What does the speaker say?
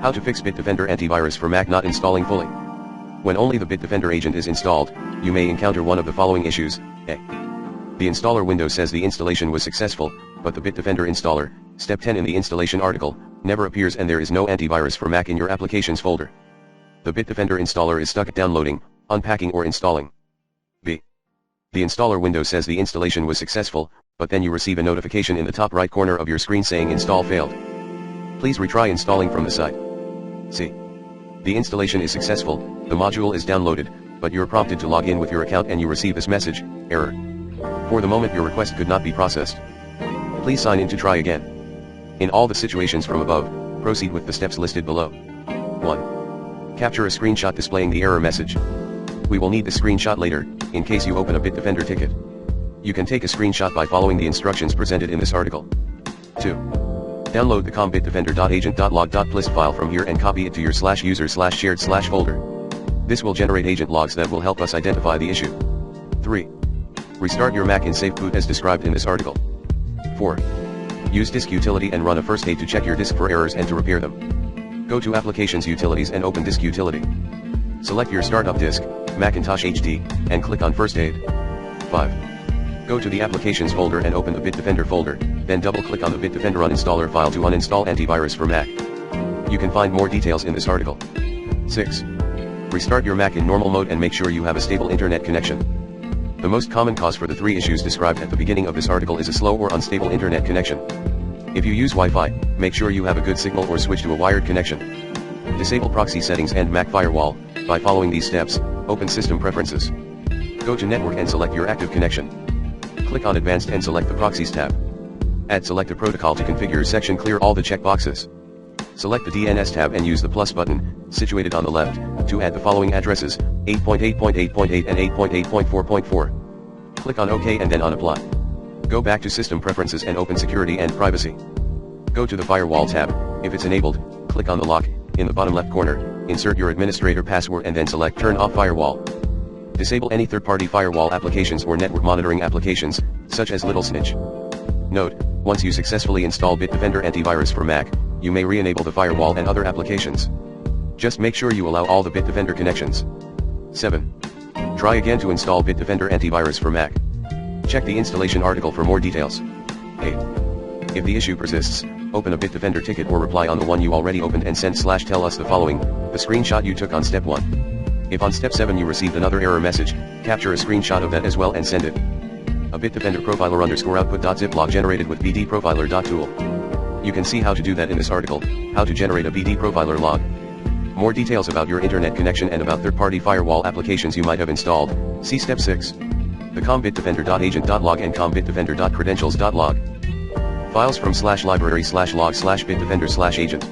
How to fix Bitdefender Antivirus for Mac not installing fully. When only the Bitdefender agent is installed, you may encounter one of the following issues. A. The installer window says the installation was successful, but the Bitdefender installer, step 10 in the installation article, never appears and there is no antivirus for Mac in your applications folder. The Bitdefender installer is stuck at downloading, unpacking or installing. B. The installer window says the installation was successful, but then you receive a notification in the top right corner of your screen saying install failed. Please retry installing from the site. C. The installation is successful, the module is downloaded, but you're prompted to log in with your account and you receive this message, error. For the moment your request could not be processed. Please sign in to try again. In all the situations from above, proceed with the steps listed below. 1. Capture a screenshot displaying the error message. We will need the screenshot later, in case you open a Bitdefender ticket. You can take a screenshot by following the instructions presented in this article. 2. Download the com.bitdefender.agent.log.plist file from here and copy it to your /user/shared/folder. This will generate agent logs that will help us identify the issue. 3. Restart your Mac in safe boot as described in this article. 4. Use Disk Utility and run a first aid to check your disk for errors and to repair them. Go to Applications Utilities and open Disk Utility. Select your startup disk, Macintosh HD, and click on First Aid. 5. Go to the Applications folder and open the Bitdefender folder, then double-click on the Bitdefender uninstaller file to uninstall antivirus for Mac. You can find more details in this article. 6. Restart your Mac in normal mode and make sure you have a stable internet connection. The most common cause for the 3 issues described at the beginning of this article is a slow or unstable internet connection. If you use Wi-Fi, make sure you have a good signal or switch to a wired connection. Disable proxy settings and Mac firewall. By following these steps, open System Preferences. Go to Network and select your active connection. Click on Advanced and select the Proxies tab. Add Select a protocol to configure section. Clear all the checkboxes. Select the DNS tab and use the plus button, situated on the left, to add the following addresses, 8.8.8.8 and 8.8.4.4. Click on OK and then on Apply. Go back to System Preferences and open Security and Privacy. Go to the Firewall tab. If it's enabled, click on the lock, in the bottom left corner, insert your administrator password and then select Turn Off Firewall. Disable any third-party firewall applications or network monitoring applications, such as Little Snitch. Note, once you successfully install Bitdefender Antivirus for Mac, you may re-enable the firewall and other applications. Just make sure you allow all the Bitdefender connections. 7. Try again to install Bitdefender Antivirus for Mac. Check the installation article for more details. 8. If the issue persists, open a Bitdefender ticket or reply on the one you already opened and tell us the following, the screenshot you took on step 1. If on step 7 you received another error message, capture a screenshot of that as well and send it. A Bitdefender profiler _output.zip log generated with bdprofiler.tool. You can see how to do that in this article, how to generate a BD profiler log. More details about your internet connection and about third-party firewall applications you might have installed, see step 6. The com.bitdefender.agent.log and com.bitdefender.credentials.log. Files from /library/log/bitdefender/agent.